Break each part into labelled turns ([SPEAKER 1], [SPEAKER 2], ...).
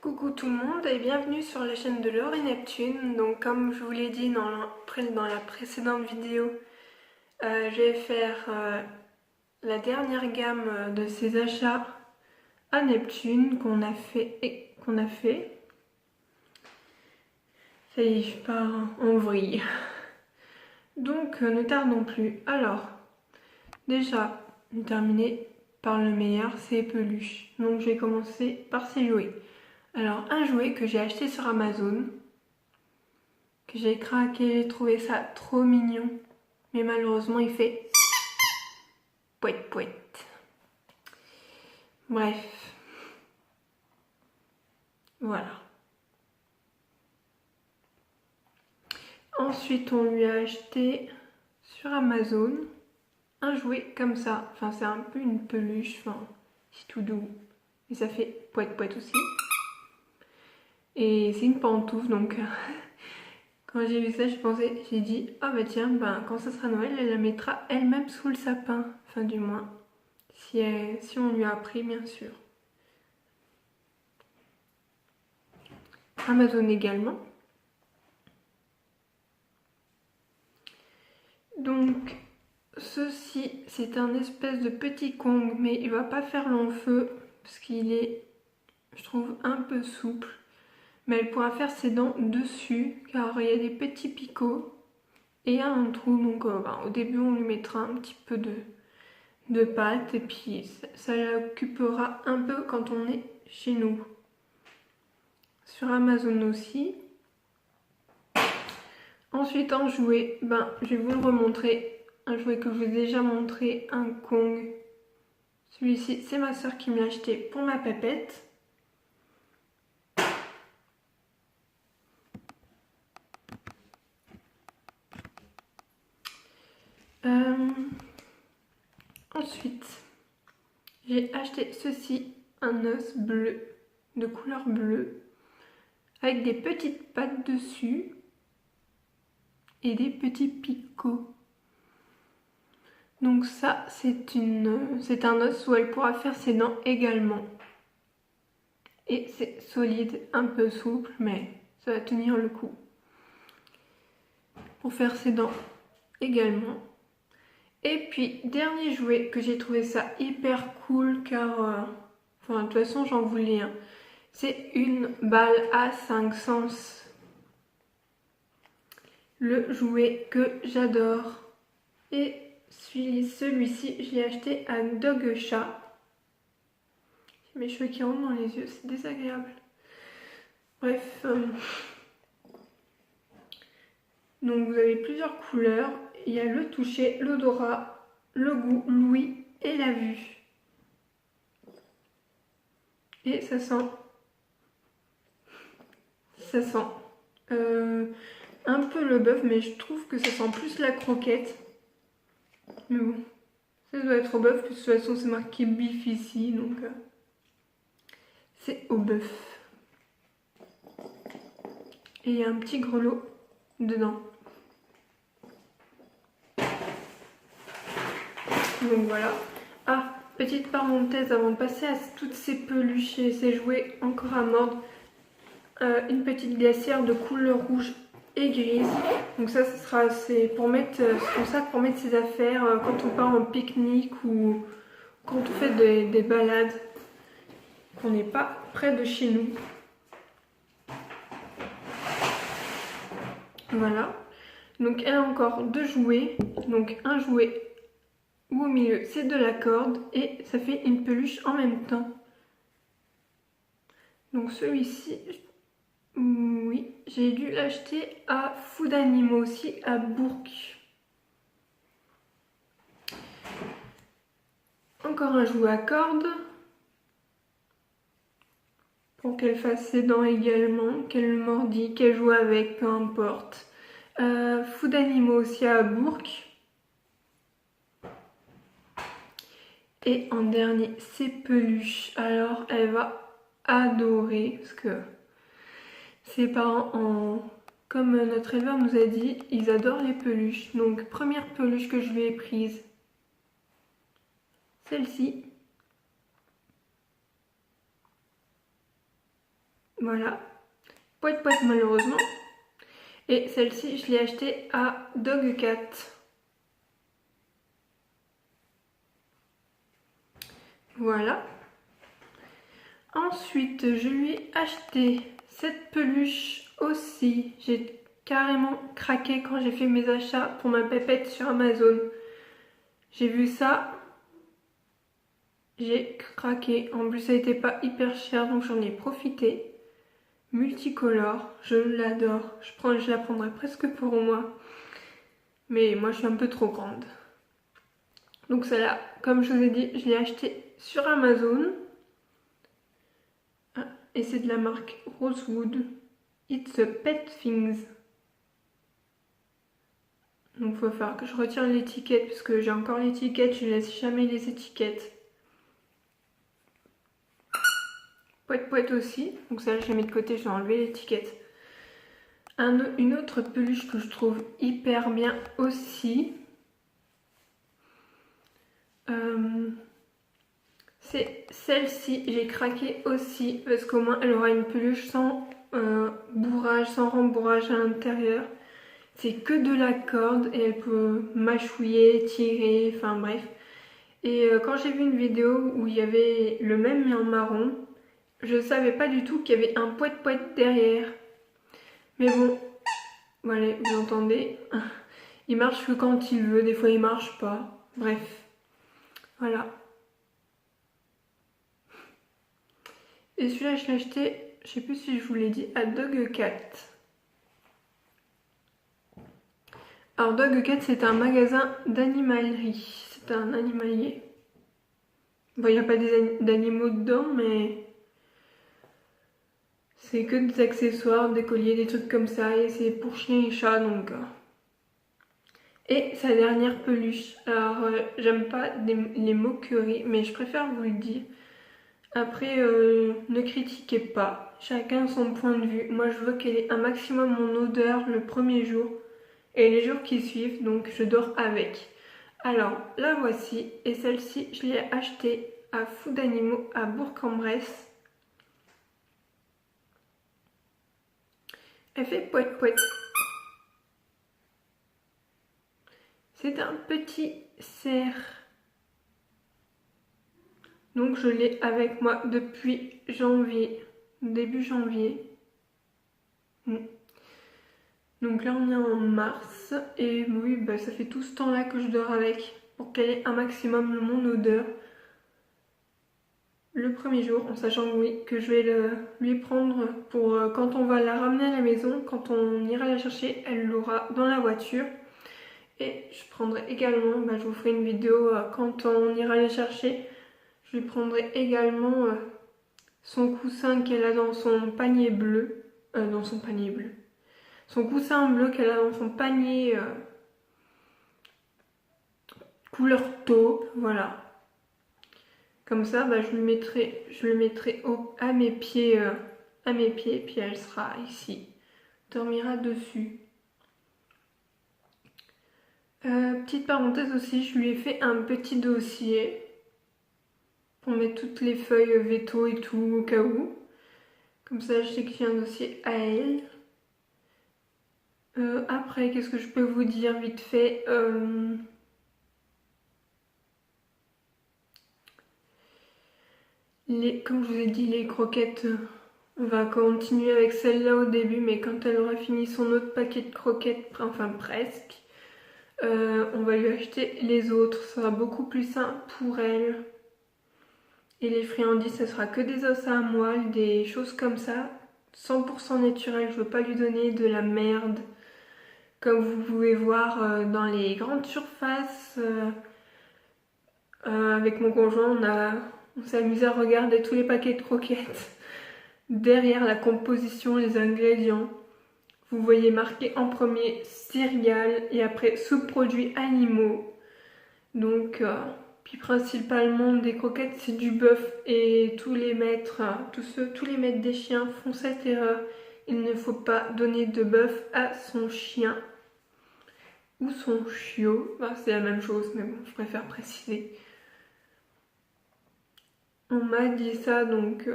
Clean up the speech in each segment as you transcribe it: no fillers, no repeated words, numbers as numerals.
[SPEAKER 1] Coucou tout le monde et bienvenue sur la chaîne de Laure et Neptune. Donc comme je vous l'ai dit dans la précédente vidéo, je vais faire la dernière gamme de ces achats à Neptune qu'on a fait. Ça y est, je pars en vrille. Donc ne tardons plus. Alors, déjà, terminer par le meilleur, c'est peluches. Donc je vais commencer par ces jouets. Alors un jouet que j'ai acheté sur Amazon, que j'ai craqué, j'ai trouvé ça trop mignon, mais malheureusement il fait pouet pouet. Bref, voilà. Ensuite on lui a acheté sur Amazon un jouet comme ça, enfin c'est un peu une peluche, enfin c'est tout doux, et ça fait pouet pouet aussi. Et c'est une pantoufle donc quand j'ai vu ça j'ai dit ah bah tiens, quand ça sera Noël elle la mettra elle-même sous le sapin, enfin du moins si on lui a appris bien sûr. Amazon également. Donc ceci c'est un espèce de petit Kong, mais il va pas faire long feu parce qu'il est, je trouve, un peu souple, mais elle pourra faire ses dents dessus car il y a des petits picots et il y a un trou, donc au début on lui mettra un petit peu de pâte et puis ça l'occupera un peu quand on est chez nous. Sur Amazon aussi. Ensuite en jouet, je vais vous le remontrer, un jouet que je vous ai déjà montré, un Kong. Celui-ci c'est ma soeur qui me l'a acheté pour ma pépette. Ensuite j'ai acheté ceci, un os bleu, de couleur bleue, avec des petites pattes dessus et des petits picots. Donc ça c'est un os où elle pourra faire ses dents également. Et c'est solide, un peu souple, mais ça va tenir le coup. Pour faire ses dents également. Et puis dernier jouet que j'ai trouvé ça hyper cool car de toute façon j'en voulais un. C'est une balle à 5 sens. Le jouet que j'adore. Et celui-ci, je l'ai acheté à Dog Chat. J'ai mes cheveux qui rentrent dans les yeux, c'est désagréable. Bref. Donc vous avez plusieurs couleurs. Il y a le toucher, l'odorat, le goût, l'ouïe et la vue. Et ça sent un peu le bœuf, mais je trouve que ça sent plus la croquette. Mais bon, ça doit être au bœuf, de toute façon c'est marqué beef ici, donc c'est au bœuf. Et il y a un petit grelot dedans. Donc voilà. Ah, petite parenthèse avant de passer à toutes ces peluches et ces jouets encore à mordre. Une petite glacière de couleur rouge et grise. Donc ça, c'est pour mettre son sac, pour mettre ses affaires quand on part en pique-nique ou quand on fait des balades, qu'on n'est pas près de chez nous. Voilà. Donc elle a encore deux jouets. Donc un jouet où au milieu c'est de la corde et ça fait une peluche en même temps. Donc celui-ci, oui, j'ai dû l'acheter à Food Animaux aussi, à Bourg. Encore un jouet à corde. Pour qu'elle fasse ses dents également, qu'elle le mordit, qu'elle joue avec, peu importe. Food Animaux aussi à Bourg. Et en dernier, c'est peluches. Alors elle va adorer parce que ses parents, comme notre éleveur nous a dit, ils adorent les peluches. Donc première peluche que je lui ai prise, celle-ci. Voilà. Poète poète malheureusement. Et celle-ci, je l'ai achetée à Dogcat. Voilà. Ensuite, je lui ai acheté cette peluche aussi. J'ai carrément craqué quand j'ai fait mes achats pour ma pépette sur Amazon. J'ai vu ça, j'ai craqué. En plus, ça n'était pas hyper cher, donc j'en ai profité. Multicolore, je l'adore. Je la prendrais presque pour moi. Mais moi, je suis un peu trop grande. Donc celle-là, comme je vous ai dit, je l'ai achetée sur Amazon. Et c'est de la marque Rosewood. It's a Pet Things. Donc il faut faire que je retire l'étiquette parce que j'ai encore l'étiquette, je laisse jamais les étiquettes. Poète poète aussi, donc ça je l'ai mis de côté, je vais enlever l'étiquette. Une autre peluche que je trouve hyper bien aussi. C'est celle-ci, j'ai craqué aussi parce qu'au moins elle aura une peluche sans bourrage, sans rembourrage à l'intérieur. C'est que de la corde et elle peut mâchouiller, tirer, enfin bref. Et quand j'ai vu une vidéo où il y avait le même mais en marron, je savais pas du tout qu'il y avait un poète-poète derrière. Mais bon, voilà, vous entendez, il marche que quand il veut, des fois il marche pas. Bref, voilà. Et celui-là, je l'ai acheté, je sais plus si je vous l'ai dit, à Dogcat. Alors Dogcat, c'est un magasin d'animalerie, c'est un animalier. Bon, il n'y a pas d'animaux dedans, mais c'est que des accessoires, des colliers, des trucs comme ça, et c'est pour chiens et chats, donc... Et sa dernière peluche. Alors, j'aime pas les moqueries, mais je préfère vous le dire. Après, ne critiquez pas. Chacun son point de vue. Moi, je veux qu'elle ait un maximum mon odeur le premier jour et les jours qui suivent, donc je dors avec. Alors, la voici. Et celle-ci, je l'ai achetée à Food Animaux à Bourg-en-Bresse. Elle fait poète poète. C'est un petit cerf. Donc je l'ai avec moi depuis janvier, début janvier. Donc là on est en mars et oui, bah, ça fait tout ce temps-là que je dors avec pour qu'elle ait un maximum mon odeur. Le premier jour, en sachant oui, que je vais lui prendre pour quand on va la ramener à la maison, quand on ira la chercher, elle l'aura dans la voiture. Et je prendrai également, bah, je vous ferai une vidéo quand on ira la chercher. Je lui prendrai également son coussin qu'elle a dans son panier bleu. Dans son panier bleu. Son coussin bleu qu'elle a dans son panier couleur taupe, voilà. Comme ça, bah, je le mettrai à mes pieds, puis elle sera ici, dormira dessus. Petite parenthèse aussi, je lui ai fait un petit dossier pour mettre toutes les feuilles veto et tout au cas où. Comme ça, je sais que j'ai un dossier à elle. Après, qu'est-ce que je peux vous dire vite fait comme je vous ai dit, les croquettes, on va continuer avec celle-là au début, mais quand elle aura fini son autre paquet de croquettes, enfin presque, on va lui acheter les autres. Ça sera beaucoup plus simple pour elle. Et les friandises, ça sera que des os à moelle, des choses comme ça. 100% naturel, je veux pas lui donner de la merde. Comme vous pouvez voir dans les grandes surfaces, avec mon conjoint, on s'est amusé à regarder tous les paquets de croquettes. Derrière la composition, les ingrédients, vous voyez marqué en premier céréales et après sous-produits animaux. Donc, puis principalement des croquettes, c'est du bœuf et tous les maîtres des chiens font cette erreur. Il ne faut pas donner de bœuf à son chien ou son chiot. Enfin, c'est la même chose, mais bon, je préfère préciser. On m'a dit ça, donc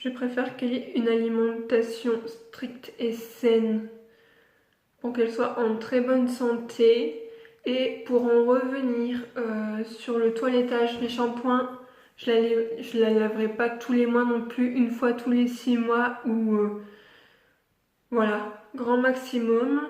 [SPEAKER 1] Je préfère qu'elle ait une alimentation stricte et saine pour qu'elle soit en très bonne santé. Et pour en revenir sur le toilettage, les shampoings, je la laverai pas tous les mois non plus, une fois tous les 6 mois ou voilà, grand maximum.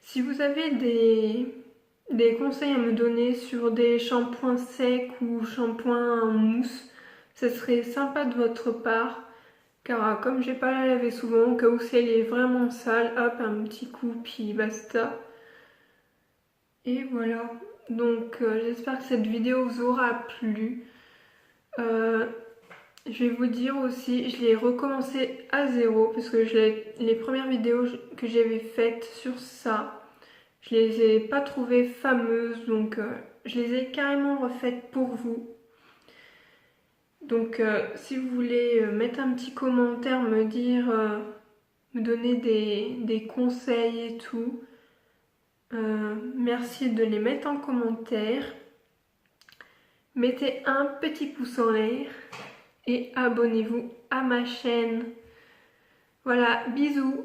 [SPEAKER 1] Si vous avez des conseils à me donner sur des shampoings secs ou shampoings en mousse, ce serait sympa de votre part. Car comme j'ai pas la laver souvent, au cas où si elle est vraiment sale, hop, un petit coup, puis basta. Et voilà. Donc j'espère que cette vidéo vous aura plu. Je vais vous dire aussi, je l'ai recommencé à zéro parce que les premières vidéos que j'avais faites sur ça, je les ai pas trouvées fameuses, donc je les ai carrément refaites pour vous. Donc si vous voulez mettre un petit commentaire, me dire, me donner des conseils et tout, merci de les mettre en commentaire. Mettez un petit pouce en l'air et abonnez-vous à ma chaîne. Voilà, bisous!